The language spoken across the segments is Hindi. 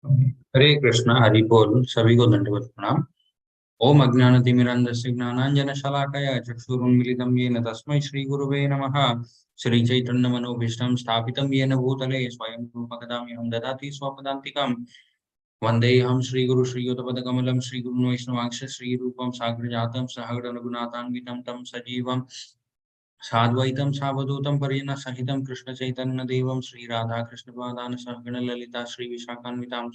हरे कृष्णा हरि बोल। सभी को दंडवत प्रणाम। ओम अज्ञानतिमिरन्धस्य ज्ञानाञ्जनशलाकया चक्षुरुन्मीलितं येन तस्मै श्रीगुरुवे नमः। श्रीचैतन्यमनोभीष्टं स्थापितं येन भूतले स्वयं रूपकदाम्यहं ददाति स्वपदान्तिकं। वन्देऽहं श्रीगुरु श्रीयुतपदकमलं श्रीगुरुन् वैष्णवांश श्रीरूपं साग्रजातं सहगणरघुनाथान्वितं तं सजीवं साद्वैतं सावधूतं परिजनसहितं सहितं कृष्णचैतन्यदेवं श्रीराधाकृष्णपादान् सहगण ललिता श्रीविशाखान्वितां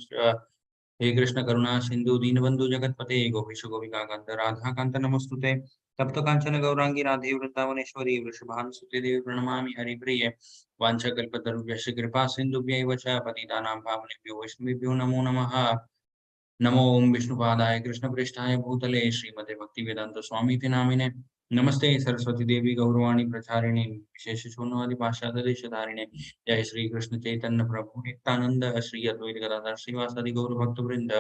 हे कृष्ण करुणा सिंधु दीनबंधु जगतपते गोपीश गोपिका कांत राधा कांत नमस्तुते तप्त कांचन गौरांगी राधे वृंदावनेश्वरी वृषभानुसुते देवी प्रणमामि हरिप्रिये वाञ्छाकल्पतरुभ्यश्च कृपा सिन्धुभ्यैव च पतितानां पावनेभ्यो वैष्णवेभ्यो नमो नमः। नमो ओम विष्णुपादाय कृष्णप्रेष्ठाय भूतले श्रीमते भक्तिवेदांत स्वामी नामिने नमस्ते सरस्वती देवी गौरवाणी प्रचारिणे विशेष शून्यवादी पाश्चात्य देशधारिणे जय श्री कृष्ण चैतन्य प्रभु नित्यानंद श्री अद्वैत गदाधर श्रीवासादि गौर भक्त वृंद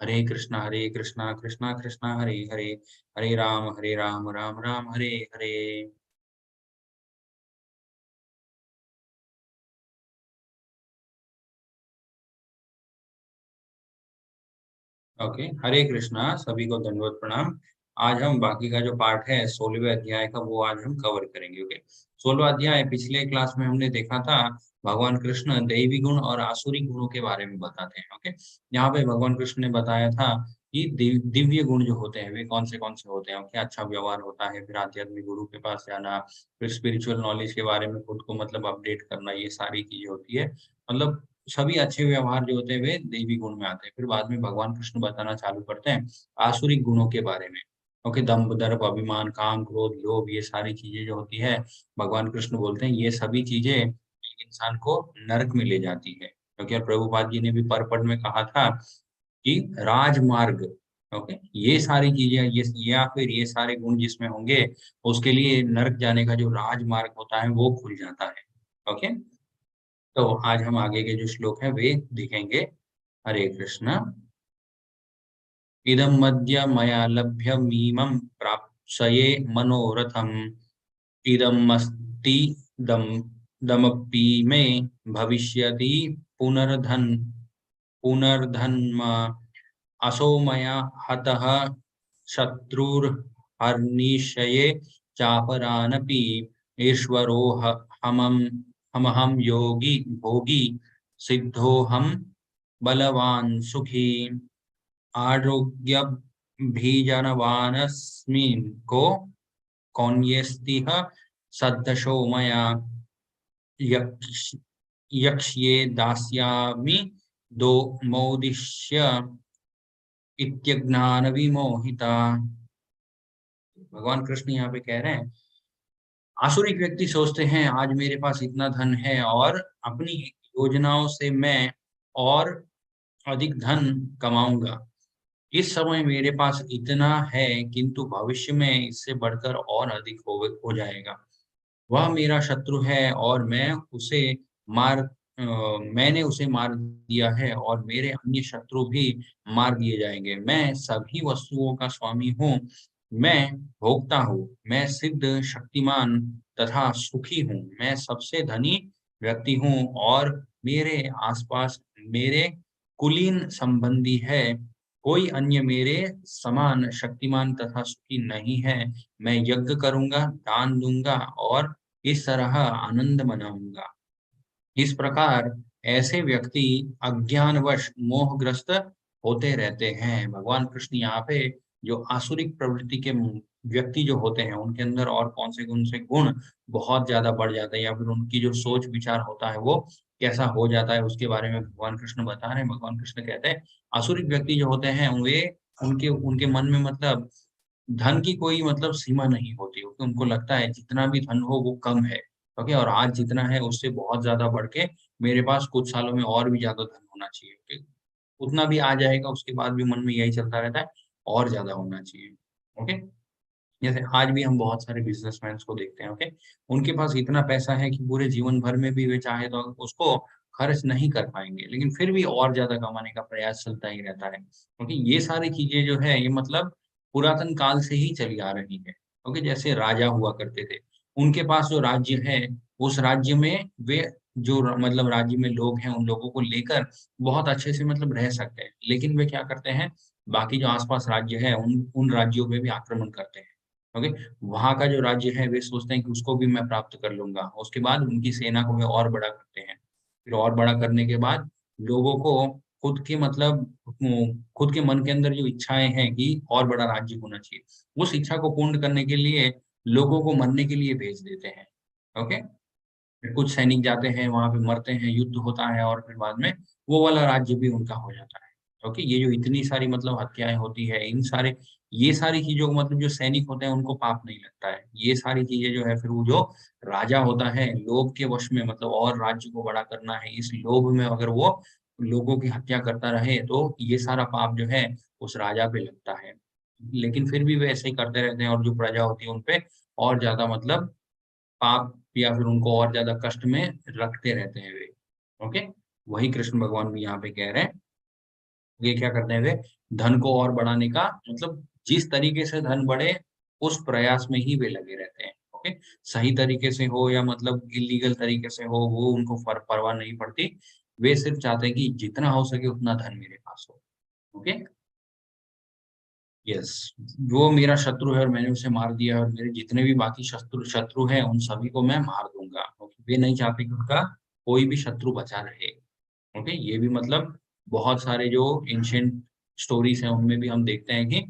हरे कृष्णा कृष्णा कृष्णा हरे हरे हरे राम राम राम हरे हरे। ओके हरे कृष्णा सभी को दंडवत प्रणाम। आज हम बाकी का जो पार्ट है 16वें अध्याय का वो आज हम कवर करेंगे। ओके 16वां अध्याय पिछले क्लास में हमने देखा था। भगवान कृष्ण दैवी गुण और आसुरी गुणों के बारे में बताते हैं। ओके यहाँ पे भगवान कृष्ण ने बताया था कि दिव्य गुण जो होते हैं वे कौन से होते हैं। ओके अच्छा व्यवहार होता है, फिर आध्यात्मिक गुरु के पास जाना, फिर स्पिरिचुअल नॉलेज के बारे में खुद को मतलब अपडेट करना, ये सारी चीजें होती है। मतलब सभी अच्छे व्यवहार जो होते हैं वे दैवी गुण में आते हैं। फिर बाद में भगवान कृष्ण बताना चालू करते हैं आसुरिक गुणों के बारे में। ओके दंभ दर्प अभिमान काम क्रोध लोभ ये सारी चीजें जो होती है भगवान कृष्ण बोलते हैं ये सभी चीजें एक इंसान को नरक में ले जाती है। क्योंकि प्रभुपाद जी ने भी परपट में कहा था कि राजमार्ग, ओके ये सारी चीजें ये या फिर ये सारे गुण जिसमें होंगे उसके लिए नरक जाने का जो राजमार्ग होता है वो खुल जाता है। ओके तो आज हम आगे के जो श्लोक हैं वे देखेंगे। हरे कृष्ण। इदं मद्य मया लभ्यमीमं प्राप्स्ये मनोरथम् इदमस्ति दम दमपि मे भविष्यति पुनर्धन पुनर्धन्म असौ मया हतः शत्रुर्हर्निशये चापरानपि ईश्वरोऽहमहं हमहं योगी भोगी सिद्धोऽहं बलवान् सुखी आरोग्यभिजनवानस्मिन् को कौन्येस्तिह सद्दशो मया यक्ष यक्ष्ये दास्यामि दो मोदिष्य इत्यज्ञान विमोहिता। भगवान कृष्ण यहाँ पे कह रहे हैं आसुरिक व्यक्ति सोचते हैं आज मेरे पास इतना धन है और अपनी योजनाओं से मैं और अधिक धन कमाऊंगा। इस समय मेरे पास इतना है किंतु भविष्य में इससे बढ़कर और अधिक हो जाएगा। वह मेरा शत्रु है और मैंने उसे मार दिया है और मेरे अन्य शत्रु भी मार दिए जाएंगे। मैं सभी वस्तुओं का स्वामी हूँ, मैं भोक्ता हूँ, मैं सिद्ध शक्तिमान तथा सुखी हूँ, मैं सबसे धनी व्यक्ति हूँ और मेरे आसपास मेरे कुलीन संबंधी है। कोई अन्य मेरे समान शक्तिमान तथा सुखी नहीं है। मैं यज्ञ करूंगा, दान दूंगा और इस तरह आनंद मनाऊंगा। इस प्रकार ऐसे व्यक्ति अज्ञानवश मोहग्रस्त होते रहते हैं। भगवान कृष्ण यहाँ पे जो आसुरिक प्रवृत्ति के व्यक्ति जो होते हैं उनके अंदर और कौन से गुण बहुत ज्यादा बढ़ जाते हैं या फिर उनकी जो सोच विचार होता है वो कैसा हो जाता है उसके बारे में भगवान कृष्ण बता रहे हैं। भगवान कृष्ण कहते हैं आसुरिक व्यक्ति जो होते हैं वे उनके उनके मन में मतलब धन की कोई मतलब सीमा नहीं होती, क्योंकि उनको लगता है जितना भी धन हो वो कम है। ओके और आज जितना है उससे बहुत ज्यादा बढ़ के मेरे पास कुछ सालों में और भी ज्यादा धन होना चाहिए। ओके उतना भी आ जाएगा उसके बाद भी मन में यही चलता रहता है और ज्यादा होना चाहिए। ओके जैसे आज भी हम बहुत सारे बिजनेसमैन को देखते हैं। ओके उनके पास इतना पैसा है कि पूरे जीवन भर में भी वे चाहे तो उसको खर्च नहीं कर पाएंगे, लेकिन फिर भी और ज्यादा कमाने का प्रयास चलता ही रहता है। क्योंकि ये सारी चीजें जो है ये मतलब पुरातन काल से ही चली आ रही है। ओके जैसे राजा हुआ करते थे, उनके पास जो राज्य है, उस राज्य में वे जो मतलब राज्य में लोग हैं, उन लोगों को लेकर बहुत अच्छे से मतलब रह सकते हैं। लेकिन वे क्या करते हैं, बाकी जो आस-पास राज्य है, उन उन राज्यों पे भी आक्रमण करते हैं। ओके? वहाँ का जो राज्य है, वे सोचते हैं कि उसको भी मैं प्राप्त कर लूँगा। उसके बाद उनकी सेना को वे और बड़ा करते हैं। फिर और बड़ा करने के बाद लोगों को खुद के मतलब खुद के मन के अंदर जो इच्छाएँ हैं कि और बड़ा राज्य होना चाहिए, उस इच्छा को पूर्ण करने के लिए लोगों को मरने के लिए भेज देते हैं। ओके? फिर कुछ सैनिक जाते हैं, वहाँ पे मरते हैं, युद्ध होता है और फिर बाद में वो वाला राज्य भी उनका हो जाता है। ओके? ये जो इतनी सारी मतलब हत्याएँ होती है, ये सारी चीज़ों को मतलब जो सैनिक होते हैं उनको पाप नहीं लगता है। ये सारी चीज़ें जो है फिर वो जो राजा होता है, लोभ के वश में मतलब और राज्य को बड़ा करना है, इस लोभ में अगर वो लोगों की हत्या करता रहे, तो ये सारा पाप जो है उस राजा पे लगता है। लेकिन फिर भी वे ऐसे ही करते रहते हैं और जो प्रजा होती है उन पे और ज़्यादा मतलब पाप या फिर उनको और ज़्यादा कष्ट में रखते रहते हैं वे, ओके? वही कृष्ण भगवान भी यहाँ पे कह रहे हैं, ये क्या करते हैं वे, धन को और बढ़ाने का मतलब जिस तरीके से धन बढ़े, उस प्रयास में ही वे लगे रहते हैं, ओके? सही तरीके से हो या मतलब इल्लीगल तरीके से हो, वो उनको परवाह नहीं पड़ती। वे सिर्फ़ चाहते हैं कि जितना हो सके उतना धन मेरे पास हो, ओके? यस, वो मेरा शत्रु है और मैंने उसे मार दिया और मेरे जितने भी बाकी शत्रु शत्रु हैं, उन सभी को मैं मार दूँगा। क्योंकि वे नहीं चाहते कि उनका कोई भी शत्रु बचा रहे। ओके? ये भी मतलब बहुत सारे जो एंशिएंट स्टोरीज़ हैं, उनमें भी हम देखते हैं कि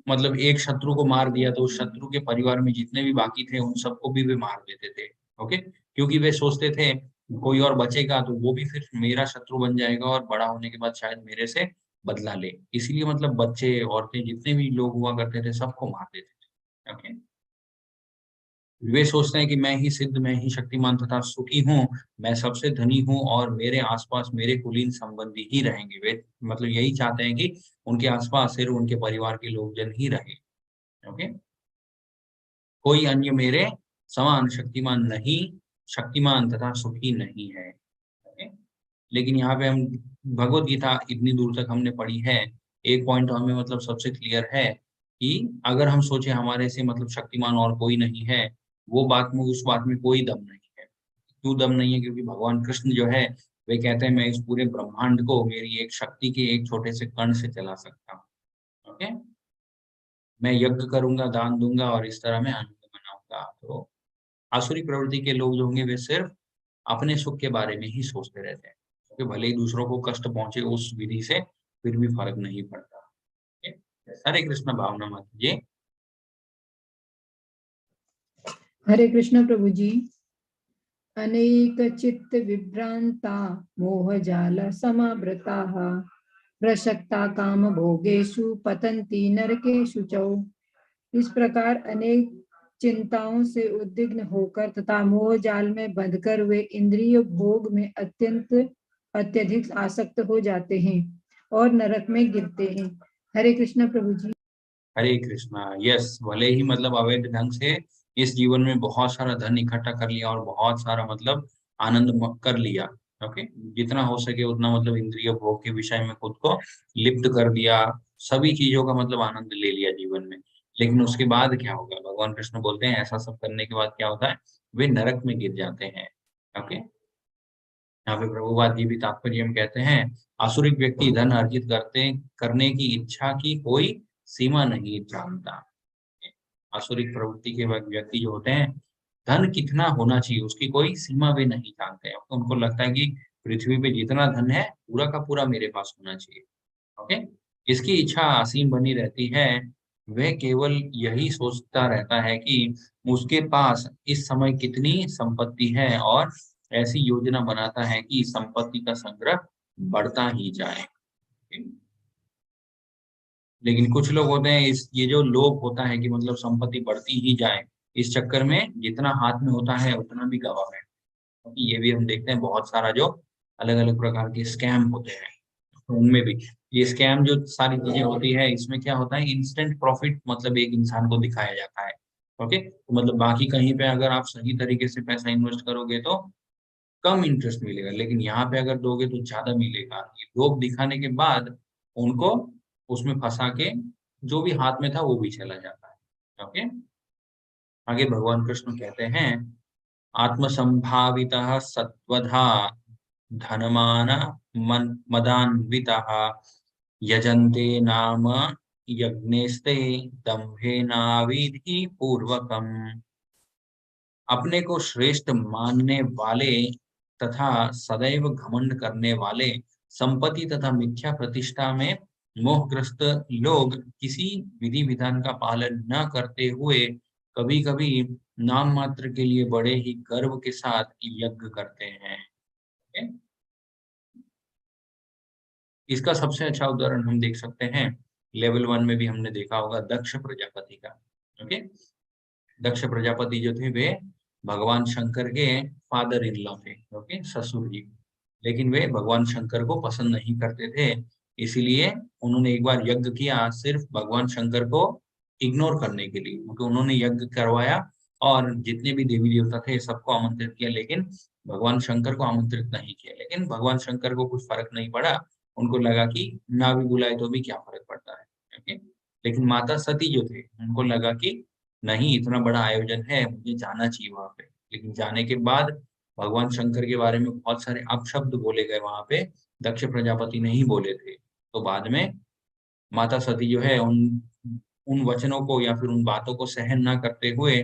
मतलब एक शत्रु को मार दिया, तो उस शत्रु के परिवार में जितने भी बाकी थे, उन सबको भी वे मार देते थे। ओके? क्योंकि वे सोचते थे, कोई और बचेगा तो वो भी फिर मेरा शत्रु बन जाएगा और बड़ा होने के बाद शायद मेरे से बदला ले। इसीलिए मतलब बच्चे, औरतें जितने भी लोग हुआ करते थे, सबको मार देते थे। ओके? वे सोचते हैं कि मैं ही सिद्ध, मैं ही शक्तिमान तथा सुखी हूँ, मैं सबसे धनी हूँ और मेरे आस-पास मेरे कुलीन संबंधी ही रहेंगे। वे मतलब यही चाहते हैं कि उनके आस-पास सिर्फ़ उनके परिवार के लोकजन ही रहें। ओके? कोई अन्य मेरे समान शक्तिमान तथा सुखी नहीं है। ओके? लेकिन यहाँ पे हम भगवत गीता इतनी दूर तक हमने पढ़ी है, एक पॉइंट हमें मतलब सबसे क्लियर है कि अगर हम सोचे हमारे से मतलब शक्तिमान और कोई नहीं है, वो बात में उस बात में कोई दम नहीं है। क्यों दम नहीं है? क्योंकि भगवान कृष्ण जो है, वे कहते हैं मैं इस पूरे ब्रह्मांड को मेरी एक शक्ति के एक छोटे से कण से चला सकता हूँ। ओके? मैं यज्ञ करूँगा, दान दूँगा और इस तरह मैं आनंद मनाऊँगा। तो आसुरी प्रवृत्ति के लोग जो होंगे वे सिर्फ़ अपने सुख के बारे में ही सोचते रहते हैं। क्योंकि भले ही दूसरों को कष्ट पहुँचे उस विधि से, फिर भी फ़र्क नहीं पड़ता। ठीक है? हरे कृष्ण भावना माता जी। हरे कृष्ण प्रभु जी। अनेक चित्त विभ्रांता मोहजाल समावृताः प्रसक्ता काम भोगेषु पतन्ति नरकेषु च। इस प्रकार अनेक चिंताओं से उद्विग्न होकर तथा मोह जाल में बंधकर वे इंद्रिय भोग में अत्यधिक आसक्त हो जाते हैं और नरक में गिरते हैं। हरे कृष्ण प्रभु जी। हरे कृष्णा, यस, भले ही मतलब अवैध ढंग से इस जीवन में बहुत सारा धन इकट्ठा कर लिया और बहुत सारा मतलब आनंद कर लिया। ओके? जितना हो सके उतना मतलब इंद्रिय भोग के विषय में खुद को लिप्त कर दिया, सभी चीज़ों का मतलब आनंद ले लिया जीवन में। लेकिन उसके बाद क्या होगा? भगवान कृष्ण बोलते हैं ऐसा सब करने के बाद क्या होता है? वे नरक में गिर जाते हैं। ओके? यहाँ पे प्रभुपाद जी भी तात्पर्य में कहते हैं, आसुरिक व्यक्ति धन अर्जित करने की इच्छा की कोई सीमा नहीं जानता। आसुरिक प्रवृत्ति के व्यक्ति जो होते हैं, धन कितना होना चाहिए उसकी कोई सीमा वे नहीं जानते हैं। उनको लगता है कि पृथ्वी पे जितना धन है, पूरा का पूरा मेरे पास होना चाहिए। ओके? इसकी इच्छा असीम बनी रहती है। वह केवल यही सोचता रहता है कि उसके पास इस समय कितनी संपत्ति है और ऐसी योजना बनाता है कि संपत्ति का संग्रह बढ़ता ही जाए। लेकिन कुछ लोग होते हैं इस ये जो लोभ होता है कि मतलब संपत्ति बढ़ती ही जाए, इस चक्कर में जितना हाथ में होता है उतना भी गँवा बैठते हैं। क्योंकि ये भी हम देखते हैं बहुत सारा जो अलग-अलग प्रकार के स्कैम होते हैं, तो उनमें भी ये स्कैम जो सारी चीज़ें होती है इसमें क्या होता है इंस्टेंट प्रॉफिट मतलब एक इंसान को दिखाया जाता है। ओके? तो मतलब बाकी कहीं पे अगर आप सही तरीके से पैसा इन्वेस्ट करोगे तो कम इंटरेस्ट मिलेगा, लेकिन यहाँ पे अगर दोगे तो ज़्यादा मिलेगा। ये लोभ दिखाने के बाद उनको उसमें फँसा के जो भी हाथ में था वो भी चला जाता है। ओके? आगे भगवान कृष्ण कहते हैं, आत्मसंभावितः सत्वधा धनमान मदान्वितः यजन्ते नाम यज्ञेस्ते दम्भेनाविधि पूर्वकम्। अपने को श्रेष्ठ मानने वाले तथा सदैव घमंड करने वाले, संपत्ति तथा मिथ्या प्रतिष्ठा में मोहग्रस्त लोग किसी विधि विधान का पालन न करते हुए कभी-कभी नाम मात्र के लिए बड़े ही गर्व के साथ यज्ञ करते हैं। ओके? इसका सबसे अच्छा उदाहरण हम देख सकते हैं, लेवल 1 में भी हमने देखा होगा दक्ष प्रजापति का। ओके? दक्ष प्रजापति जो थे वे भगवान शंकर के फादर इन लॉ थे, ओके, ससुर जी। लेकिन वे भगवान शंकर को पसंद नहीं करते थे, इसीलिए उन्होंने एक बार यज्ञ किया सिर्फ भगवान शंकर को इग्नोर करने के लिए, क्योंकि उन्होंने यज्ञ करवाया और जितने भी देवी देवता थे सबको आमंत्रित किया, लेकिन भगवान शंकर को आमंत्रित नहीं किया। लेकिन भगवान शंकर को कुछ फर्क नहीं पड़ा, उनको लगा कि ना भी बुलाए तो भी क्या फर्क पड़ता है, ओके। लेकिन माता सती जो थे उनको लगा कि नहीं, इतना बड़ा आयोजन है, मुझे जाना चाहिए वहाँ पे। लेकिन जाने के बाद भगवान शंकर के बारे में बहुत सारे अपशब्द बोले गए वहाँ पे, दक्ष प्रजापति ने ही बोले थे। तो बाद में माता सती जो है उन उन वचनों को या फिर उन बातों को सहन ना करते हुए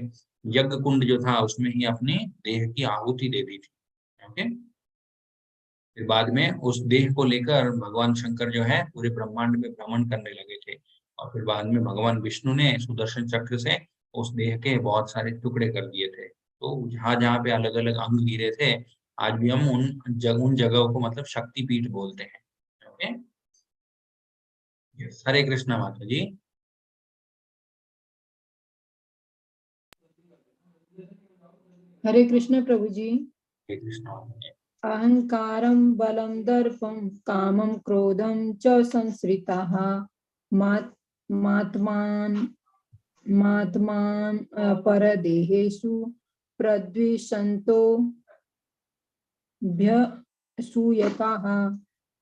यज्ञ कुंड जो था उसमें ही अपनी देह की आहुति दे दी थी। ओके? फिर बाद में उस देह को लेकर भगवान शंकर जो है पूरे ब्रह्मांड में भ्रमण करने लगे थे। और फिर बाद में भगवान विष्णु ने सुदर्शन चक्र से उस देह के बहुत सारे टुकड़े कर दिए थे। तो जहाँ-जहाँ पे अलग-अलग अंग गिरे थे, आज भी हम उन जगहों को मतलब शक्तिपीठ बोलते हैं। ओके? यस। हरे कृष्णा माता जी। हरे कृष्ण प्रभु जी। हरे कृष्णा माता जी। अहंकारं बलं दर्पं कामं क्रोधं च संश्रिताः मात् मात्मान् मात्मान् परदेहेषु प्रद्विषन्तो भ्यसूयकाः।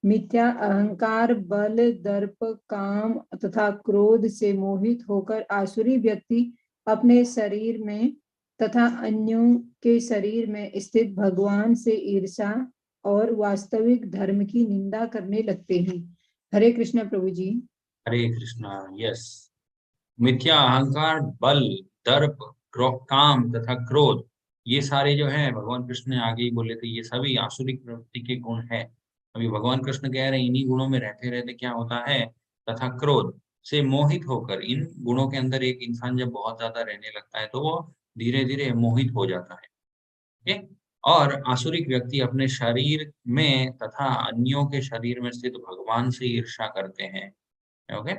मिथ्या अहंकार, बल, दर्प, काम तथा क्रोध से मोहित होकर आसुरी व्यक्ति अपने शरीर में तथा अन्यों के शरीर में स्थित भगवान से ईर्षा और वास्तविक धर्म की निंदा करने लगते हैं। हरे कृष्ण प्रभु जी। हरे कृष्णा। यस। मिथ्या अहंकार, बल, दर्प, काम तथा क्रोध, ये सारे जो हैं भगवान कृष्ण ने आगे ही बोले थे, ये सभी आसुरिक प्रवृत्ति के गुण हैं। अभी भगवान कृष्ण कह रहे हैं इन्हीं गुणों में रहते रहते क्या होता है, तथा क्रोध से मोहित होकर, इन गुणों के अंदर एक इंसान जब बहुत ज्यादा रहने लगता है तो वो धीरे धीरे मोहित हो जाता है। ठीक है? और आसुरिक व्यक्ति अपने शरीर में तथा अन्यों के शरीर में स्थित भगवान से ईर्ष्या करते हैं। ओके?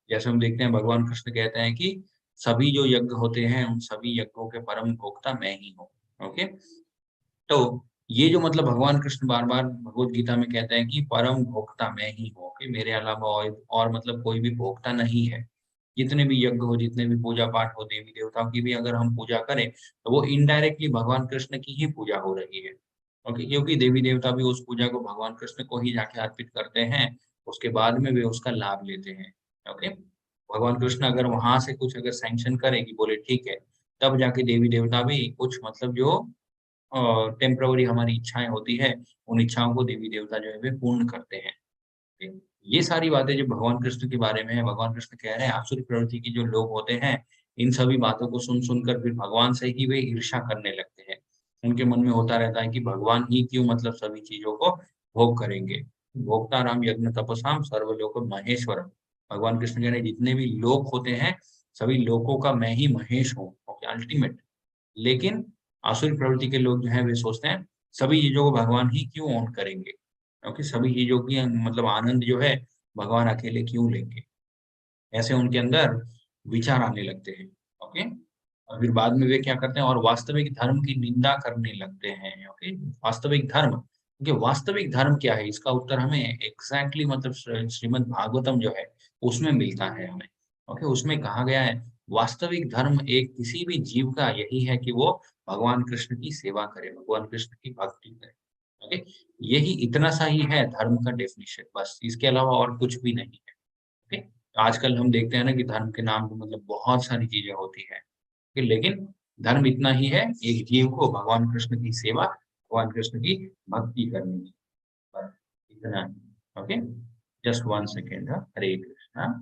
जैसे हम देखते हैं भगवान कृष्ण कहते हैं कि सभी जो यज्ञ होते हैं उन सभी यज्ञों के परम भोक्ता मैं ही हूँ। ओके? तो ये जो मतलब भगवान कृष्ण बार-बार भगवत गीता में कहते हैं कि परम भोक्ता मैं ही हूँ, कि मेरे अलावा और मतलब कोई भी भोक्ता नहीं है। जितने भी यज्ञ हो, जितने भी पूजा-पाठ हो, देवी-देवताओं की भी अगर हम पूजा करें, तो वो इनडायरेक्टली भगवान कृष्ण की ही पूजा हो रही है। ओके? क्योंकि देवी-देवता भी उस पूजा को भगवान कृष्ण को ही जाके अर्पित करते हैं, उसके बाद में वे उसका लाभ लेते हैं। ओके? भगवान कृष्ण अगर वहाँ से कुछ अगर सैंक्शन करें कि बोले ठीक है, तब जाके देवी-देवता भी कुछ मतलब जो टेम्पररी हमारी इच्छाएँ होती हैं, उन इच्छाओं को देवी-देवता जो है वे पूर्ण करते हैं। ठीक। ये सारी बातें जो भगवान कृष्ण के बारे में है, भगवान कृष्ण कह रहे हैं आसुरी प्रवृत्ति के जो लोग होते हैं, इन सभी बातों को सुन-सुन कर फिर भगवान से ही वे ईर्ष्या करने लगते हैं। उनके मन में होता रहता है कि भगवान ही क्यों मतलब सभी चीज़ों को भोग करेंगे। भोक्ताराम यज्ञ तपसाम सर्वलोक महेश्वरम। भगवान कृष्ण कह रहे हैं जितने भी लोक होते हैं, सभी लोकों का मैं ही महेश हूँ, ओके, अल्टीमेट। लेकिन आसुरी प्रवृत्ति के लोग जो हैं वे सोचते हैं सभी चीज़ों को भगवान ही क्यों ओन करेंगे? क्योंकि सभी चीज़ों की मतलब आनंद जो है भगवान अकेले क्यों लेंगे? ऐसे उनके अंदर विचार आने लगते हैं, ओके? और फिर बाद में वे क्या करते हैं और वास्तविक धर्म की निंदा करने लगते हैं, ओके? वास्तविक धर्म, देखिए वास्तविक धर्म क्या है? इसका उत्तर हमें एग्ज़ैक्टली मतलब श्रीमद् भागवतम जो है, उसमें मिलता है हमें, ओके? उसमें कहा गया है वास्तविक धर्म एक किसी भी जीव का यही है कि वो भगवान कृष्ण की सेवा करे, भगवान कृष्ण की भक्ति करे, ओके? यही इतना सा ही है धर्म का डेफिनिशन, बस इसके अलावा और कुछ भी नहीं है, ओके? आजकल हम देखते हैं ना कि धर्म के नाम पे मतलब बहुत सारी चीज़ें होती हैं, लेकिन धर्म इतना ही है, एक जीव को भगवान कृष्ण की सेवा, भगवान कृष्ण की भक्ति करनी है, बस इतना ही। Okay, just 1 second. Hare Krishna.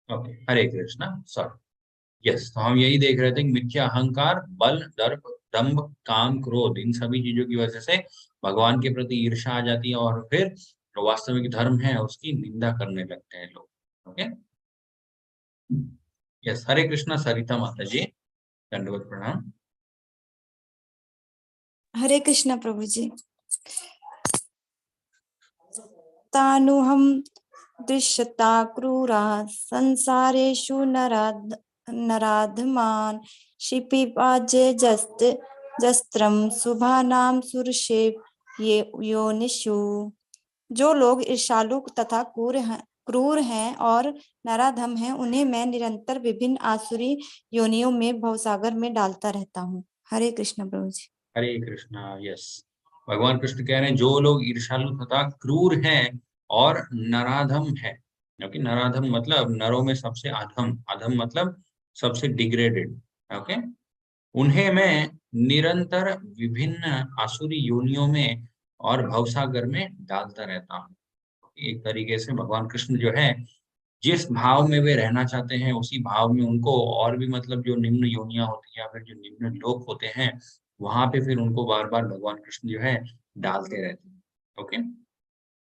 Okay, Hare Krishna. Sorry, yes, तो हम यही देख रहे थे कि मिथ्या अहंकार, बल, दर्प, दंभ, काम, क्रोध, इन सभी चीजों की वजह से भगवान के प्रति ईर्ष्या आ जाती है और फिर जो वास्तविक धर्म है उसकी निंदा करने लगते हैं लोग। ओके, यस, हरे कृष्णा सरिता माता जी, दंडवत प्रणाम। हरे कृष्ण प्रभु जी। तानुहं दृश्यता क्रूरा संसारेषु नराधमान् क्षिपिपाजे जस्त्रं शुभानां सुरसेव ये योनिषु। जो लोग ईर्ष्यालु तथा क्रूर हैं और नराधम हैं, उन्हें मैं निरंतर विभिन्न आसुरी योनियों में भवसागर में डालता रहता हूँ। हरे कृष्ण प्रभु जी। हरे कृष्णा। यस, भगवान कृष्ण कह रहे हैं जो लोग ईर्ष्यालु तथा क्रूर हैं और नराधम है, क्योंकि नराधम मतलब नरों में सबसे अधम, अधम मतलब सबसे डिग्रेडेड। ओके, उन्हें मैं निरंतर विभिन्न आसुरी योनियों में और भवसागर में डालता रहता हूँ। एक तरीके से भगवान कृष्ण जो है, जिस भाव में वे रहना चाहते हैं उसी भाव में उनको और भी मतलब जो निम्न योनियां होती है या फिर जो निम्न लोक होते हैं, वहां पे फिर उनको बार बार भगवान कृष्ण जो है डालते रहते हैं। ओके,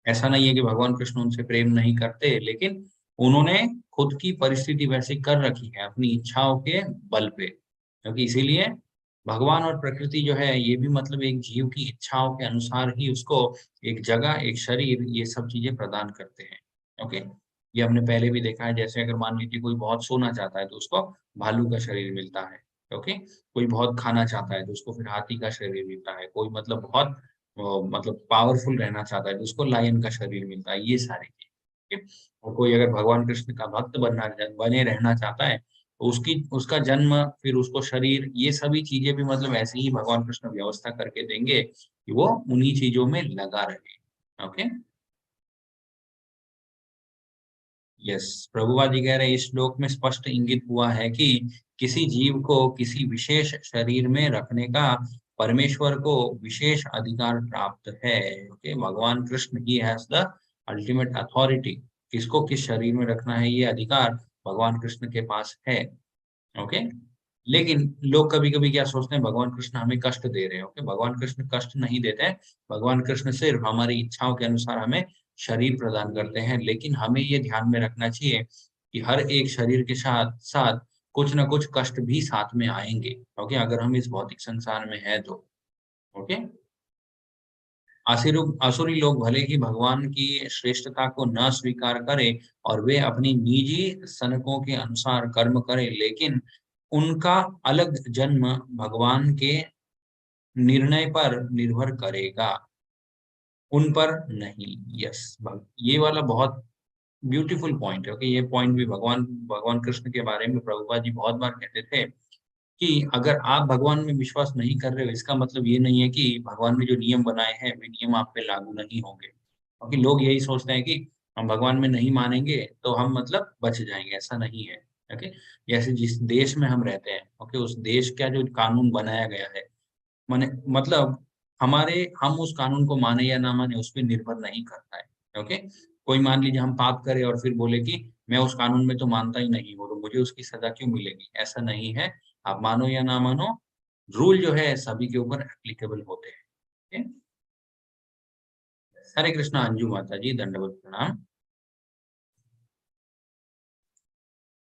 ऐसा नहीं है कि भगवान कृष्ण उनसे प्रेम नहीं करते, लेकिन उन्होंने खुद की परिस्थिति वैसी कर रखी है अपनी इच्छाओं के बल पे, क्योंकि इसीलिए भगवान और प्रकृति जो है ये भी मतलब एक जीव की इच्छाओं के अनुसार ही उसको एक जगह, एक शरीर, ये सब चीजें प्रदान करते हैं। ओके, ये हमने पहले भी देखा है, जैसे अगर मान लीजिए कोई बहुत सोना चाहता है तो उसको भालू का शरीर मिलता है। ओके, कोई बहुत खाना चाहता है तो उसको फिर हाथी का शरीर मिलता है। कोई मतलब बहुत मतलब पावरफुल रहना चाहता है तो उसको लायन का शरीर मिलता है। ये सारी चीज़, ठीक है? और कोई अगर भगवान कृष्ण का भक्त बने रहना चाहता है तो उसकी उसका जन्म, फिर उसको शरीर, ये सभी चीजें भी मतलब ऐसे ही भगवान कृष्ण व्यवस्था करके देंगे कि वो उन्हीं चीजों में लगा रहे। ओके, यस, प्रभुपा जी कह रहे हैं इस श्लोक में स्पष्ट इंगित हुआ है कि किसी जीव को किसी विशेष शरीर में रखने का परमेश्वर को विशेष अधिकार प्राप्त है। ओके, भगवान Krishna he has the ultimate authority, किसको किस शरीर में रखना है ये अधिकार भगवान कृष्ण के पास है। ओके, लेकिन लोग कभी-कभी क्या सोचते हैं भगवान कृष्ण हमें कष्ट दे रहे हैं। ओके, भगवान कृष्ण कष्ट नहीं देते हैं, भगवान कृष्ण सिर्फ हमारी इच्छाओं के अनुसार हमें शरीर प्रदान करते हैं। लेकिन हमें ये ध्यान में रखना चाहिए कि हर एक शरीर के साथ-साथ कुछ न कुछ कष्ट भी साथ में आएँगे। ओके, अगर हम इस भौतिक संसार में हैं तो। ओके, आसुरी लोग भले ही भगवान की श्रेष्ठता को न स्वीकार करें और वे अपनी निजी सनकों के अनुसार कर्म करें, लेकिन उनका अलग जन्म भगवान के निर्णय पर निर्भर करेगा। उन पर नहीं। यस, ये वाला बहुत ब्यूटीफुल पॉइंट है। ओके, ये पॉइंट भी भगवान भगवान कृष्ण के बारे में प्रभुपाद जी बहुत बार कहते थे कि अगर आप भगवान में विश्वास नहीं कर रहे हो, इसका मतलब ये नहीं है कि भगवान ने जो नियम बनाए हैं वे नियम आप पे लागू नहीं होंगे। क्योंकि लोग यही सोचते हैं कि हम भगवान में नहीं मानेंगे तो हम मतलब बच जाएंगे, ऐसा नहीं है। ओके, जैसे जिस देश में हम रहते हैं, ओके, उस देश का जो कानून बनाया गया है, माने मतलब हम उस कानून को माने या ना माने उस पे निर्भर नहीं करता है। ओके, कोई मान लीजिए हम पाप करें और फिर बोले कि मैं उस कानून में तो मानता ही नहीं हूँ, तो मुझे उसकी सजा क्यों मिलेगी? ऐसा नहीं है। आप मानो या ना मानो, रूल जो है सभी के ऊपर एप्लीकेबल होते हैं। ओके? हरे कृष्णा अंजू माता जी, दंडवत प्रणाम।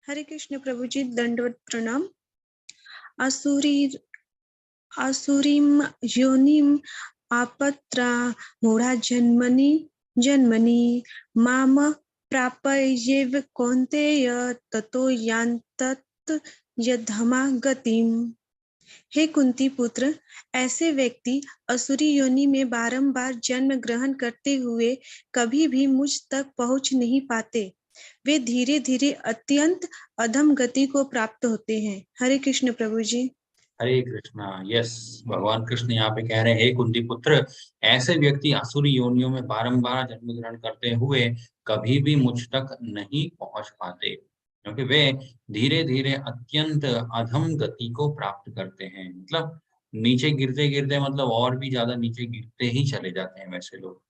हरे कृष्ण प्रभु जी, दंडवत प्रणाम। असुरी असुरीम योनिम आपत्रा मूढ़ा जन्मनि जन्मनि माम प्रापयेव कौन्तेय ततो यान्तत यद्धमा गतिम। हे कुंती पुत्र, ऐसे व्यक्ति असुरी योनि में बारंबार जन्म ग्रहण करते हुए कभी भी मुझ तक पहुंच नहीं पाते। वे धीरे धीरे अत्यंत अधम गति को प्राप्त होते हैं। हरे कृष्ण प्रभु जी। हरे कृष्णा। यस, भगवान कृष्ण यहाँ पे कह रहे हैं, हे कुंती पुत्र, ऐसे व्यक्ति असुरी योनियों में बारंबार जन्म ग्रहण करते हुए कभी भी मुझ तक नहीं पहुंच पाते, क्योंकि वे धीरे धीरे अत्यंत अधम गति को प्राप्त करते हैं। मतलब नीचे गिरते गिरते मतलब और भी ज्यादा नीचे गिरते ही चले जाते हैं वैसे लोग।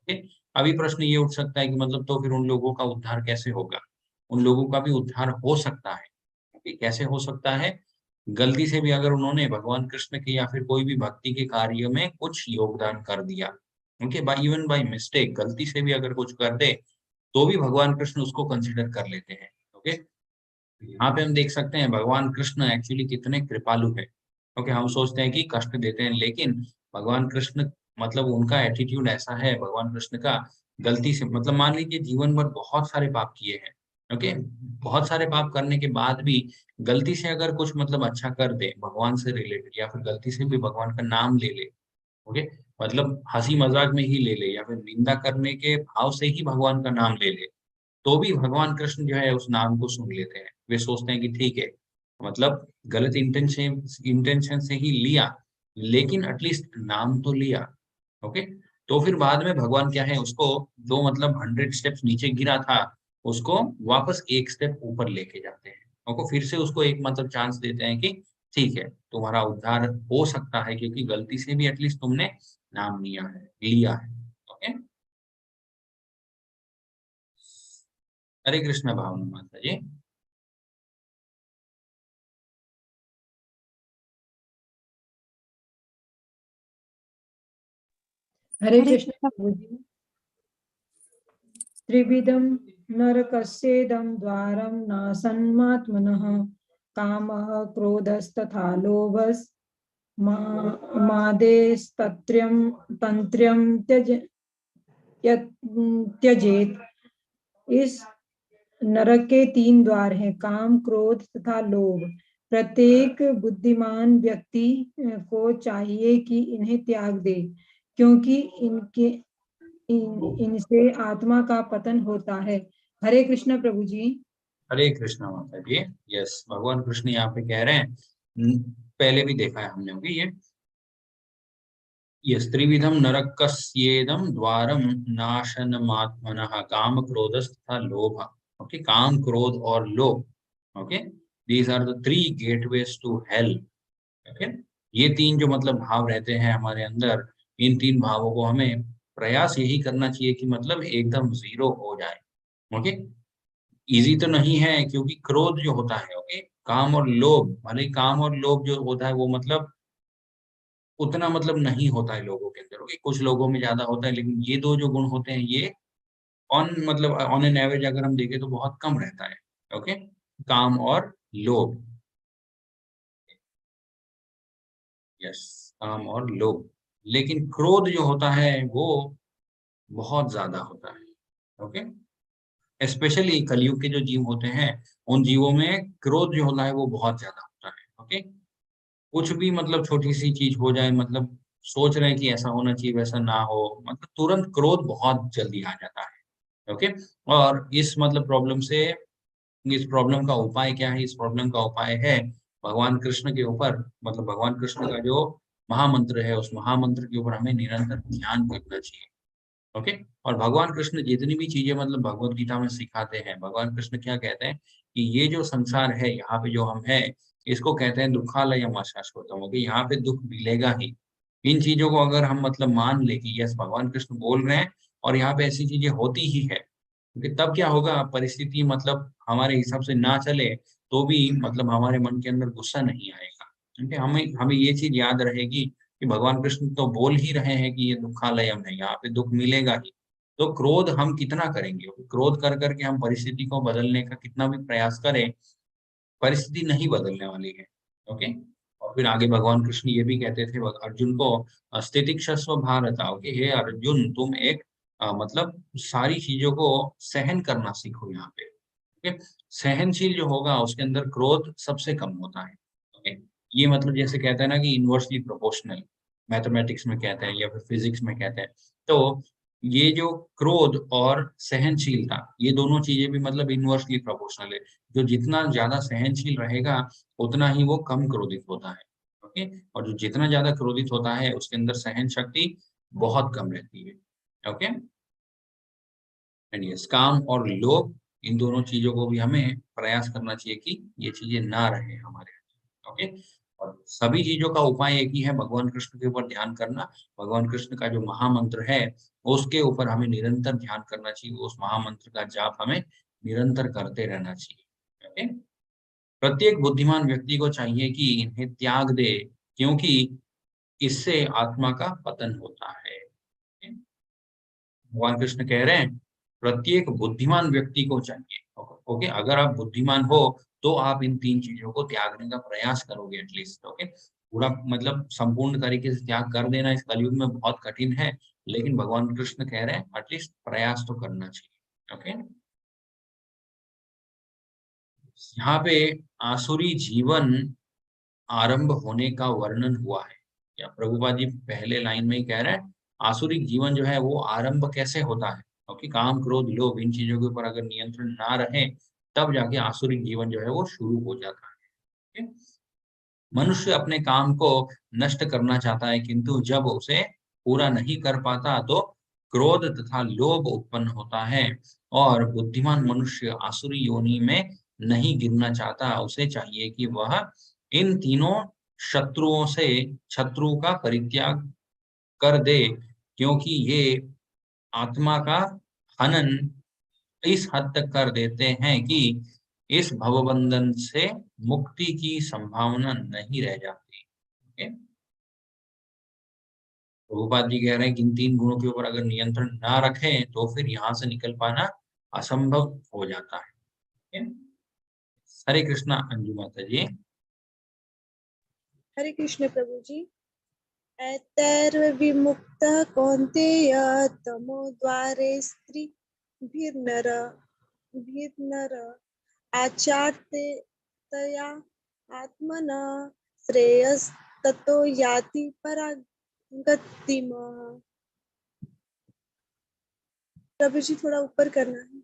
ठीक है? अभी प्रश्न ये उठ सकता है कि मतलब तो फिर उन लोगों का उद्धार कैसे होगा? उन लोगों का भी उद्धार हो सकता है। कैसे हो सकता है? गलती से भी अगर उन्होंने भगवान कृष्ण के या फिर कोई भी भक्ति के कार्य में कुछ योगदान कर दिया, okay, by even by mistake, गलती से भी अगर कुछ कर दे, तो भी भगवान कृष्ण उसको कंसिडर कर लेते हैं। ओके, यहाँ पे हम देख सकते हैं भगवान कृष्ण एक्चुअली कितने कृपालु है। ओके, हम सोचते हैं कि कष्ट देते हैं, लेकिन भगवान कृष्ण मतलब उनका एटीट्यूड ऐसा है, भगवान कृष्ण का, गलती से मतलब मान लीजिए जीवन भर बहुत सारे पाप किए हैं। ओके, बहुत सारे पाप करने के बाद भी गलती से अगर कुछ मतलब अच्छा कर दे भगवान से रिलेटेड, या फिर गलती से भी भगवान का नाम ले ले, ओके, मतलब हंसी मजाक में ही ले ले या फिर निंदा करने के भाव से ही भगवान का नाम ले ले, तो भी भगवान कृष्ण जो है उस नाम को सुन लेते हैं। वे सोचते हैं कि ठीक है, मतलब गलत इंटेंशन से ही लिया, लेकिन एटलीस्ट नाम तो लिया। ओके, तो फिर बाद में भगवान क्या है, उसको जो मतलब 100 स्टेप्स नीचे गिरा था, उसको वापस एक स्टेप ऊपर लेके जाते हैं। उनको फिर से उसको एक मतलब चांस देते हैं कि ठीक है, तुम्हारा उद्धार हो सकता है, क्योंकि गलती से भी एटलीस्ट तुमने नाम लिया है। ओके, हरे कृष्ण भावना माता जी। हरे हरे कृष्ण प्रभु जी। त्रिविधं नरकस्येदं द्वारं नासन्मात्मनः कामः क्रोधस्तथा लोभस् मादेस्तत्र्यं तंत्र्यं त्यजेत। इस नरक के 3 द्वार हैं, काम, क्रोध तथा लोभ। प्रत्येक बुद्धिमान व्यक्ति को चाहिए कि इन्हें त्याग दे, क्योंकि इनसे आत्मा का पतन होता है। हरे कृष्ण प्रभु जी। हरे कृष्णा माता जी। यस, भगवान कृष्ण यहाँ पे कह रहे हैं, पहले भी देखा है हमने, ओके, ये त्रिविधम नरकस्येदम द्वारम नाशनमात्मनः काम क्रोधस्तथा लोभ। ओके, काम, क्रोध और लोभ। Okay, these are the 3 gateways to hell. Okay, ये 3 जो मतलब भाव रहते हैं हमारे अंदर, इन 3 भावों को हमें प्रयास यही करना चाहिए कि मतलब एकदम जीरो हो जाए। ओके, इजी तो नहीं है, क्योंकि क्रोध जो होता है, ओके, काम और लोभ, भले ही काम और लोभ जो होता है वो मतलब उतना मतलब नहीं होता है लोगों के अंदर, ओके, कुछ लोगों में ज्यादा होता है, लेकिन ये 2 जो गुण होते हैं ये ऑन एन एवरेज अगर हम देखें तो बहुत कम रहता है। ओके, काम और लोभ। यस, काम और लोभ। लेकिन क्रोध जो होता है वो बहुत ज्यादा होता है। ओके, स्पेशली कलयुग के जो जीव होते हैं, उन जीवों में क्रोध जो होता है वो बहुत ज्यादा होता है। ओके, कुछ भी मतलब छोटी सी चीज हो जाए, मतलब सोच रहे हैं कि ऐसा होना चाहिए, वैसा ना हो, मतलब तुरंत क्रोध बहुत जल्दी आ जाता है। ओके? और इस मतलब प्रॉब्लम से, इस प्रॉब्लम का उपाय क्या है? इस प्रॉब्लम का उपाय है भगवान कृष्ण के ऊपर, मतलब भगवान कृष्ण का जो महामंत्र है, उस महामंत्र के ऊपर हमें निरंतर ध्यान करना चाहिए। ओके? और भगवान कृष्ण जितनी भी चीजें मतलब भगवत गीता में सिखाते हैं, भगवान कृष्ण क्या कहते हैं कि ये जो संसार है, यहाँ पे जो हम हैं, इसको कहते हैं दुःखालयम् अशाश्वतम्। ओके? यहाँ पे दुःख मिलेगा ही। इन चीजों को अगर हम मतलब मान ले कि यस भगवान कृष्ण बोल रहे हैं और यहाँ पे ऐसी चीजें होती ही है, क्योंकि तब क्या होगा, परिस्थिति मतलब हमारे हिसाब से ना चले तो भी मतलब हमारे मन के अंदर गुस्सा नहीं आएगा। क्योंकि हमें हमें ये चीज याद रहेगी कि भगवान कृष्ण तो बोल ही रहे हैं कि ये दुःखालयम है, यहाँ पे दुःख मिलेगा ही। तो क्रोध हम कितना करेंगे? क्रोध कर करके हम परिस्थिति को बदलने का कितना भी प्रयास करें, परिस्थिति नहीं बदलने वाली है। ओके? और फिर आगे भगवान कृष्ण ये भी कहते थे अर्जुन को, स्थितिक्षस्व भारत। ओके? हे अर्जुन, तुम एक मतलब सारी चीजों को सहन करना सीखो यहाँ पे। ओके? सहनशील जो होगा उसके अंदर क्रोध सबसे कम होता है। ओके? ये मतलब जैसे कहते हैं ना कि इनवर्सली प्रोपोर्शनल, मैथमेटिक्स में कहते हैं या फिर फिजिक्स में कहते हैं। तो ये जो क्रोध और सहनशीलता, ये दोनों चीजें भी मतलब इनवर्सली प्रोपोर्शनल है। जो जितना ज्यादा सहनशील रहेगा उतना ही वो कम क्रोधित होता है। ओके? और जो जितना ज्यादा क्रोधित होता है उसके अंदर सहन शक्ति बहुत कम रहती है। ओके? एंड यस, काम और लोभ, इन दोनों चीजों को भी हमें प्रयास करना चाहिए कि ये चीजें ना रहे हमारे अंदर। ओके? और सभी चीजों का उपाय एक ही है, भगवान कृष्ण के ऊपर ध्यान करना। भगवान कृष्ण का जो महामंत्र है उसके ऊपर हमें निरंतर ध्यान करना चाहिए, उस महामंत्र का जाप हमें निरंतर करते रहना चाहिए। ओके? प्रत्येक बुद्धिमान व्यक्ति को चाहिए कि इन्हें त्याग दे, क्योंकि इससे आत्मा का पतन होता है। भगवान कृष्ण कह रहे हैं प्रत्येक बुद्धिमान व्यक्ति को चाहिए। ओके? अगर आप बुद्धिमान हो तो आप इन 3 चीजों को त्यागने का प्रयास करोगे एटलीस्ट। ओके? पूरा मतलब संपूर्ण तरीके से त्याग कर देना इस कलयुग में बहुत कठिन है, लेकिन भगवान कृष्ण कह रहे हैं एटलीस्ट प्रयास तो करना चाहिए। ओके? यहाँ पे आसुरी जीवन आरंभ होने का वर्णन हुआ है। या प्रभुपाद जी पहले लाइन में ही कह रहे हैं आसुरिक जीवन जो है वो आरंभ कैसे होता है? क्योंकि काम, क्रोध, लोभ, इन चीजों के ऊपर अगर नियंत्रण ना रहे तब जाके आसुरिक जीवन जो है वो शुरू हो जाता है। ठीक है? मनुष्य अपने काम को नष्ट करना चाहता है, किंतु जब उसे पूरा नहीं कर पाता तो क्रोध तथा लोभ उत्पन्न होता है। और बुद्धिमान मनुष्य आसुरी योनि में नहीं गिरना चाहता, उसे चाहिए कि वह इन तीनों शत्रु का परित्याग कर दे, क्योंकि ये आत्मा का हनन इस हद तक कर देते हैं कि इस भवबंधन से मुक्ति की संभावना नहीं रह जाती। ओके? प्रभुपाद जी कह रहे हैं कि इन 3 गुणों के ऊपर अगर नियंत्रण ना रखें तो फिर यहाँ से निकल पाना असंभव हो जाता है। ओके? हरे कृष्णा अंजू माता जी। हरे कृष्ण प्रभु जी। ऐतैर्विमुक्तः कौन्तेय तमो द्वारे स्त्रीभिर्नर आचार्ते तया आत्मना श्रेयस्ततो याति परागतिम्। प्रभु जी थोड़ा ऊपर करना है।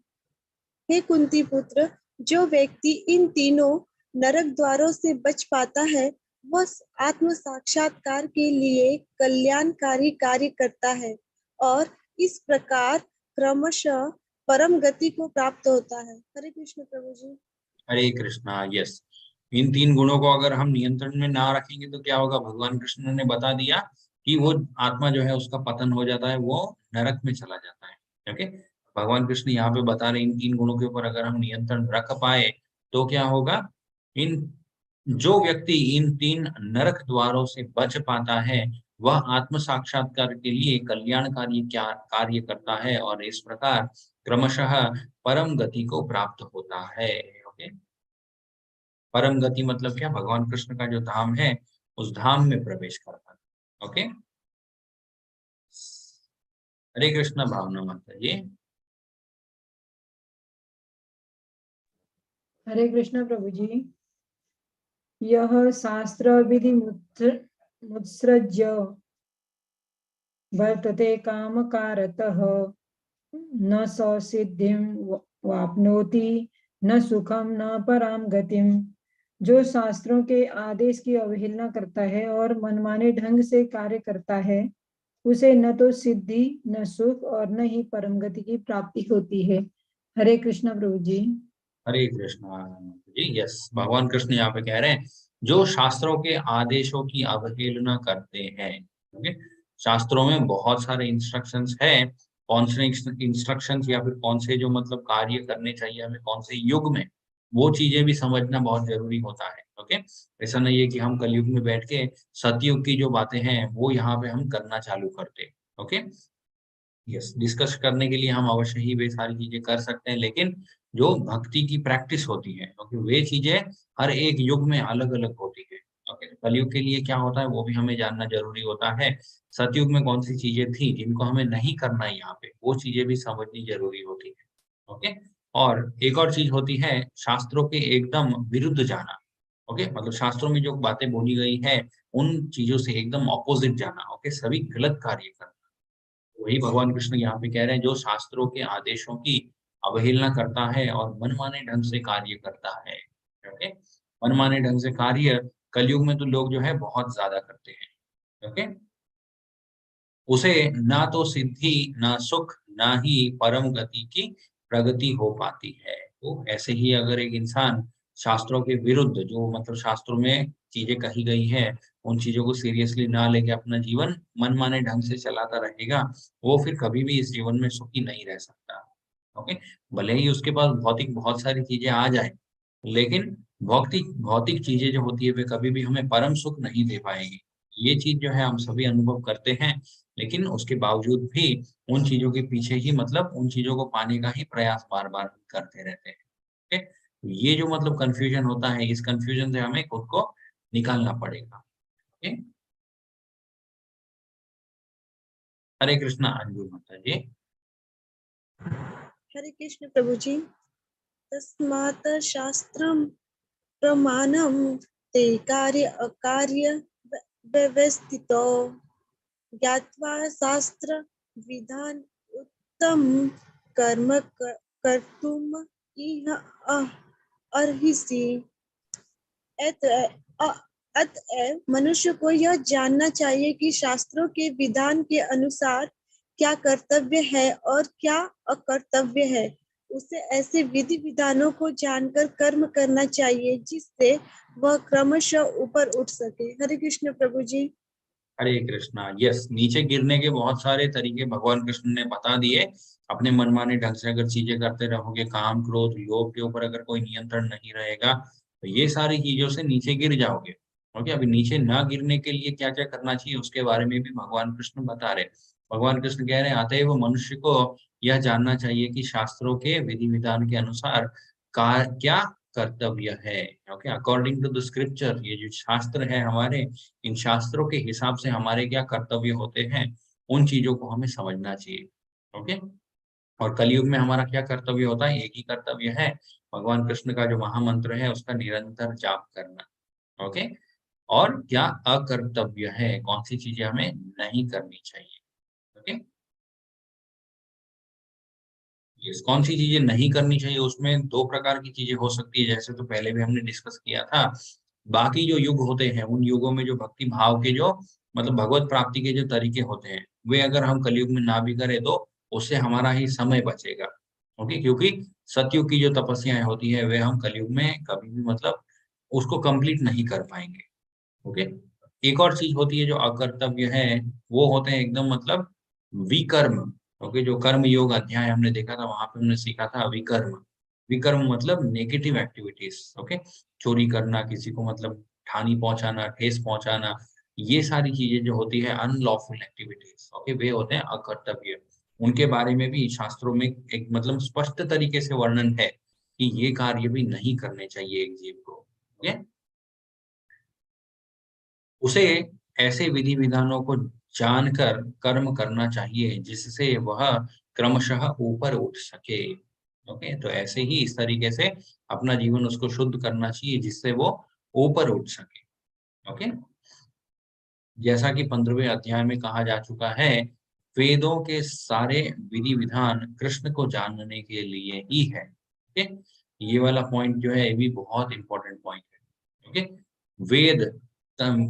हे कुंती पुत्र, जो व्यक्ति इन तीनों नरक द्वारों से बच पाता है वह आत्म साक्षात्कार के लिए कल्याणकारी कार्य करता है और इस प्रकार क्रमशः परम गति को प्राप्त होता है। हरे कृष्ण प्रभु जी। हरे कृष्णा। यस, इन 3 गुणों को अगर हम नियंत्रण में ना रखेंगे तो क्या होगा? भगवान कृष्ण ने बता दिया कि वो आत्मा जो है उसका पतन हो जाता है, वो नरक में चला जाता है। ओके? भगवान कृष्ण यहाँ पे बता रहे इन 3 गुणों के ऊपर अगर हम नियंत्रण रख पाए तो क्या होगा? इन जो व्यक्ति इन 3 नरक द्वारों से बच पाता है वह आत्म साक्षात्कार के लिए कल्याणकारी कार्य करता है और इस प्रकार क्रमशः परम गति को प्राप्त होता है। ओके? परम गति मतलब क्या? भगवान कृष्ण का जो धाम है उस धाम में प्रवेश करता है। ओके? हरे कृष्ण भावना माता जी। हरे कृष्ण प्रभु जी। यह शास्त्र विधि मुत्सृज्य वर्तते कामकारतः न सौ सिद्धिं वाप्नोति न सुखम न पराम गतिम। जो शास्त्रों के आदेश की अवहेलना करता है और मनमाने ढंग से कार्य करता है, उसे न तो सिद्धि, न सुख और न ही परम गति की प्राप्ति होती है। हरे कृष्णा प्रभु जी। हरे कृष्णा जी। यस, भगवान कृष्ण यहाँ पे कह रहे हैं जो शास्त्रों के आदेशों की अवहेलना करते हैं। ओके, शास्त्रों में बहुत सारे इंस्ट्रक्शंस हैं, कौन से इंस्ट्रक्शंस या फिर कौन से जो मतलब कार्य करने चाहिए हमें कौन से युग में, वो चीजें भी समझना बहुत जरूरी होता है। ओके, ऐसा नहीं है कि हम कलयुग में बैठ के सतयुग की जो बातें हैं वो यहाँ पे हम करना चालू करते। ओके, यस, डिस्कस करने के लिए हम अवश्य ही वे सारी चीजें कर सकते हैं, लेकिन जो भक्ति की प्रैक्टिस होती है, क्योंकि वे चीजें हर एक युग में अलग अलग होती है। ओके, कलयुग के लिए क्या होता है वो भी हमें जानना जरूरी होता है। सतयुग में कौन सी चीजें थी जिनको हमें नहीं करना है यहाँ पे, वो चीजें भी समझनी जरूरी होती है। ओके, और एक और चीज होती है शास्त्रों के एकदम विरुद्ध जाना। ओके, मतलब शास्त्रों में जो बातें बोली गई है उन चीजों से एकदम ऑपोजिट जाना। ओके, सभी गलत कार्य करना। वही भगवान कृष्ण यहाँ पे कह रहे हैं जो शास्त्रों के आदेशों की अवहेलना करता है और मनमाने ढंग से कार्य करता है। ओके, मनमाने ढंग से कार्य कलयुग में तो लोग जो है बहुत ज्यादा करते हैं। ओके, उसे ना तो सिद्धि, ना सुख, ना ही परम गति की प्रगति हो पाती है। तो ऐसे ही अगर एक इंसान शास्त्रों के विरुद्ध जो मतलब शास्त्रों में चीजें कही गई है उन चीजों को सीरियसली ना लेके अपना जीवन मनमाने ढंग से चलाता रहेगा, वो फिर कभी भी इस जीवन में सुखी नहीं रह सकता। ओके, भले ही उसके पास भौतिक बहुत सारी चीजें आ जाए, लेकिन भौतिक भौतिक चीजें जो होती है वे कभी भी हमें परम सुख नहीं दे पाएगी। ये चीज जो है हम सभी अनुभव करते हैं, लेकिन उसके बावजूद भी उन चीजों के पीछे ही मतलब उन चीजों को पाने का ही प्रयास बार बार करते रहते हैं। ओके, तो ये जो मतलब कंफ्यूजन होता है, इस कंफ्यूजन से हमें खुद को निकालना पड़ेगा। ओके, हरे कृष्णा अंजू माता जी। हरे कृष्ण प्रभु जी। तस्मात् शास्त्रम प्रमाणम ते कार्य अकार्य व्यवस्थितो ज्ञात्वा शास्त्र विधान उत्तम कर्म कर्तुम इह अर्हिसि। अतएव मनुष्य को यह जानना चाहिए कि शास्त्रों के विधान के अनुसार क्या कर्तव्य है और क्या अकर्तव्य है। उसे ऐसे विधि विधानों को जानकर कर्म करना चाहिए जिससे वह क्रमशः ऊपर उठ सके। हरे कृष्ण प्रभु जी। हरे कृष्णा। यस, नीचे गिरने के बहुत सारे तरीके भगवान कृष्ण ने बता दिए। अपने मनमाने ढंग से अगर चीजें करते रहोगे, काम क्रोध लोभ के ऊपर अगर कोई नियंत्रण नहीं रहेगा, तो ये सारी चीजों से नीचे गिर जाओगे। ओके, अभी नीचे ना गिरने के लिए क्या क्या करना चाहिए उसके बारे में भी भगवान कृष्ण बता रहे। भगवान कृष्ण कह रहे हैं अतएव मनुष्य को यह जानना चाहिए कि शास्त्रों के विधि विधान के अनुसार क्या कर्तव्य है। Okay, according to the scripture, ये जो शास्त्र है हमारे, इन शास्त्रों के हिसाब से हमारे क्या कर्तव्य होते हैं, उन चीजों को हमें समझना चाहिए। ओके, और कलयुग में हमारा क्या कर्तव्य होता है, एक ही कर्तव्य है, भगवान कृष्ण का जो महामंत्र है उसका निरंतर जाप करना। ओके, और क्या अकर्तव्य है, कौन सी चीजें हमें नहीं करनी चाहिए। ओके, यस, कौन सी चीजें नहीं करनी चाहिए, उसमें दो प्रकार की चीजें हो सकती है, जैसे तो पहले भी हमने डिस्कस किया था। बाकी जो युग होते हैं उन युगों में जो भक्ति भाव के जो मतलब भगवत प्राप्ति के जो तरीके होते हैं, वे अगर हम कलयुग में ना भी करें तो उससे हमारा ही समय बचेगा। ओके, क्योंकि सतयुग की जो तपस्याएं होती है वे हम कलयुग में कभी भी मतलब उसको कंप्लीट नहीं कर पाएंगे। ओके, एक और चीज होती है जो अकर्तव्य है, वो होते हैं एकदम मतलब विकर्म। ओके, जो कर्म योग अध्याय हमने देखा था वहां पे हमने सीखा था विकर्म। विकर्म मतलब नेगेटिव एक्टिविटीज। ओके, चोरी करना, किसी को मतलब हानि पहुंचाना, ठेस पहुंचाना, ये सारी चीजें जो होती है अनलॉफुल एक्टिविटीज, ओके, वे होते हैं अकर्तव्य। उनके बारे में भी शास्त्रों में एक मतलब स्पष्ट तरीके से वर्णन है कि ये कार्य भी नहीं करने चाहिए एक जीव को। ओके, उसे ऐसे विधि विधानों को जानकर कर्म करना चाहिए जिससे वह क्रमशः ऊपर उठ सके। ओके, तो ऐसे ही इस तरीके से अपना जीवन उसको शुद्ध करना चाहिए जिससे वो ऊपर उठ सके। ओके, जैसा कि 15वें अध्याय में कहा जा चुका है वेदों के सारे विधि विधान कृष्ण को जानने के लिए ही है। ओके, ये वाला पॉइंट जो है ये भी बहुत इंपॉर्टेंट पॉइंट है। ओके, वेद,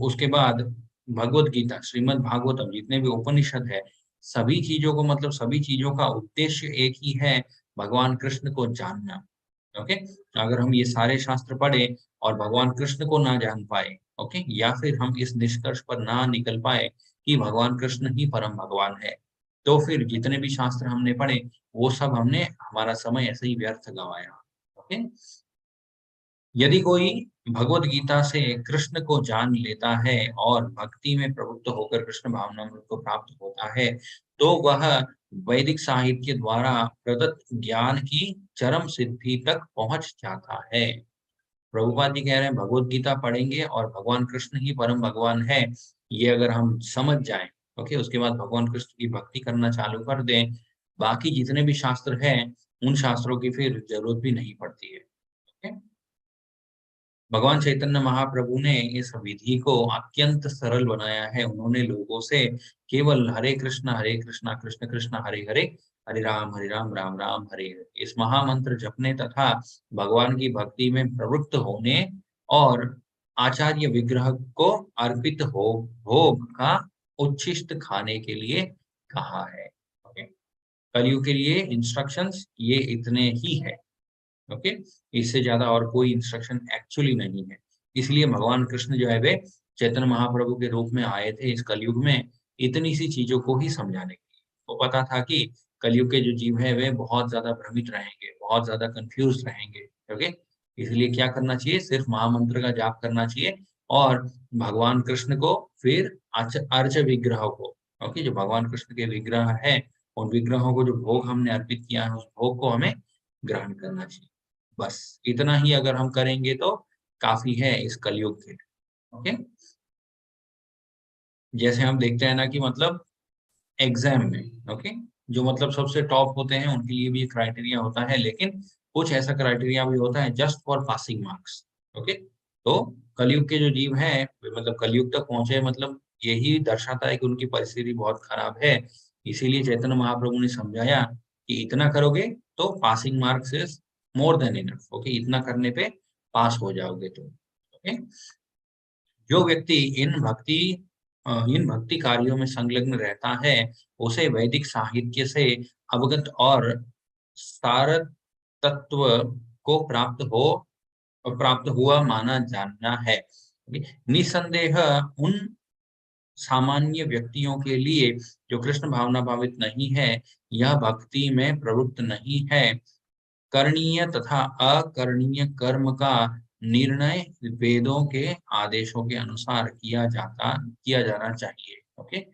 उसके बाद भगवत गीता, श्रीमद् भागवतम, जितने भी उपनिषद है, सभी चीजों को मतलब सभी चीजों का उद्देश्य एक ही है, भगवान कृष्ण को जानना। ओके, अगर हम ये सारे शास्त्र पढ़े और भगवान कृष्ण को ना जान पाए, ओके, या फिर हम इस निष्कर्ष पर ना निकल पाए कि भगवान कृष्ण ही परम भगवान है, तो फिर जितने भी शास्त्र हमने पढ़े वो सब हमने हमारा समय ऐसे ही व्यर्थ गवाया। ओके, यदि कोई भगवत गीता से कृष्ण को जान लेता है और भक्ति में प्रवृत्त होकर कृष्ण भावनामृत को प्राप्त होता है, तो वह वैदिक साहित्य द्वारा प्रदत्त ज्ञान की चरम सिद्धि तक पहुंच जाता है। प्रभुपाद जी कह रहे हैं भगवत गीता पढ़ेंगे और भगवान कृष्ण ही परम भगवान है, ये अगर हम समझ जाएं, ओके, उसके बाद भगवान कृष्ण की भक्ति करना चालू कर दें, बाकी जितने भी शास्त्र हैं उन शास्त्रों की फिर जरूरत भी नहीं पड़ती है। ओके, भगवान चैतन्य महाप्रभु ने इस विधि को अत्यंत सरल बनाया है। उन्होंने लोगों से केवल हरे कृष्णा कृष्ण कृष्ण हरे हरे, हरे राम राम राम हरे हरे, इस महामंत्र जपने तथा भगवान की भक्ति में प्रवृत्त होने और आचार्य विग्रह को अर्पित हो भोग का उच्छिष्ट खाने के लिए कहा है। ओके, कलयुग के लिए इंस्ट्रक्शंस ये इतने ही है। ओके, इससे ज्यादा और कोई इंस्ट्रक्शन एक्चुअली नहीं है। इसलिए भगवान कृष्ण जो है वे चैतन्य महाप्रभु के रूप में आए थे इस कलयुग में इतनी सी चीजों को ही समझाने के लिए। वो पता था कि कलयुग के जो जीव है वे बहुत ज्यादा भ्रमित रहेंगे, बहुत ज्यादा कंफ्यूज रहेंगे। ओके, इसलिए क्या करना चाहिए, सिर्फ महामंत्र का जाप करना चाहिए और भगवान कृष्ण को फिर अर्च विग्रह को, ओके, जो भगवान कृष्ण के विग्रह है उन विग्रहों को जो भोग हमने अर्पित किया है उस भोग को हमें ग्रहण करना चाहिए। बस इतना ही अगर हम करेंगे तो काफी है इस कलयुग के लिए। ओके, जैसे हम देखते हैं ना कि मतलब एग्जाम में, ओके, जो मतलब सबसे टॉप होते हैं उनके लिए भी एक क्राइटेरिया होता है, लेकिन कुछ ऐसा क्राइटेरिया भी होता है just for passing marks. Okay, तो कलयुग के जो जीव हैं वे मतलब कलयुग तक पहुंचे मतलब यही दर्शाता है कि उनकी परिस्थिति बहुत खराब है। इसीलिए चैतन्य महाप्रभु ने समझाया कि इतना करोगे तो passing marks is more than enough. Okay, इतना करने पे पास हो जाओगे तुम। ओके, जो व्यक्ति इन भक्ति कार्यों में संलग्न रहता है उसे वैदिक साहित्य से अवगत और सार तत्व को प्राप्त हुआ माना जाना है। निसंदेह उन सामान्य व्यक्तियों के लिए जो कृष्ण भावना भावित नहीं है, यह भक्ति में प्रवृत्त नहीं है, करणीय तथा अकरणीय कर्म का निर्णय वेदों के आदेशों के अनुसार किया जाना चाहिए। ओके,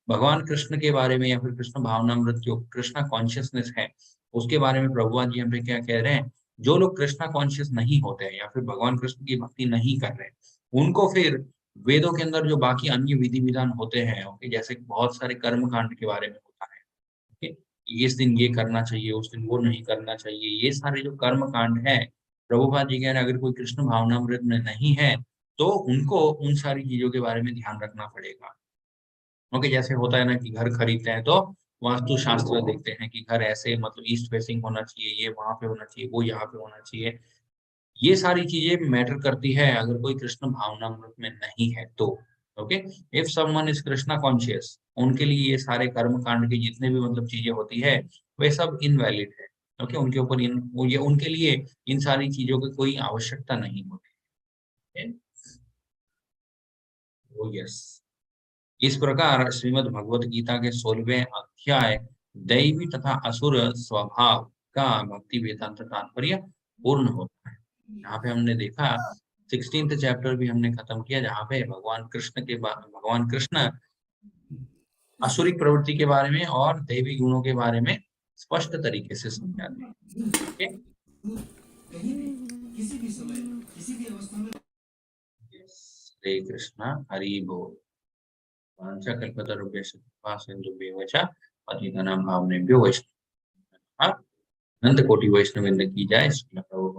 भगवान कृष्ण के बारे में या फिर कृष्ण भावनामृत जो कृष्णा कॉन्शियसनेस है उसके बारे में प्रभुपाद जी हमें क्या कह रहे हैं, जो लोग कृष्णा कॉन्शियस नहीं होते हैं या फिर भगवान कृष्ण की भक्ति नहीं कर रहे, उनको फिर वेदों के अंदर जो बाकी अन्य विधि विधान होते हैं, ओके, जैसे बहुत सारे कर्म कांड के बारे में होता है, ओके, इस दिन ये करना चाहिए उस दिन वो नहीं करना चाहिए, ये सारे जो कर्म कांड है, प्रभुपाद जी कह रहे हैं अगर कोई कृष्ण भावनामृत में नहीं है तो उनको उन सारी चीजों के बारे में ध्यान रखना पड़ेगा। ओके, जैसे होता है ना कि घर खरीदते हैं तो वास्तु शास्त्र देखते हैं कि घर ऐसे मतलब ईस्ट फेसिंग होना चाहिए, ये वहां पे होना चाहिए, वो यहाँ पे होना चाहिए, ये सारी चीजें मैटर करती है अगर कोई कृष्ण भावनामृत में नहीं है तो। Okay, if someone is Krishna conscious उनके लिए ये सारे कर्म कांड की जितने भी मतलब चीजें होती है वे सब इनवैलिड है। ओके, उनके ऊपर ये उनके लिए इन सारी चीजों की कोई आवश्यकता नहीं होती है। ओ यस, इस प्रकार श्रीमद् भगवत गीता के 16वें अध्याय दैवी तथा असुर स्वभाव का भक्ति वेदांत तात्पर्य पूर्ण होता है। यहाँ पे हमने देखा 16th चैप्टर भी हमने खत्म किया जहाँ पे भगवान कृष्ण असुरिक प्रवृत्ति के बारे में और दैवी गुणों के बारे में स्पष्ट तरीके से समझाते हैं। ओके, हरे कृष्णा, हरि बोल। वाञ्छाकल्पतरुभ्यश्च कृपा सिन्धुभ्येव च पतितानां पावनेभ्यो वैष्णवेभ्यो नमः। अनंत कोटि वैष्णववृंद की जय। श्रील प्रभुपाद।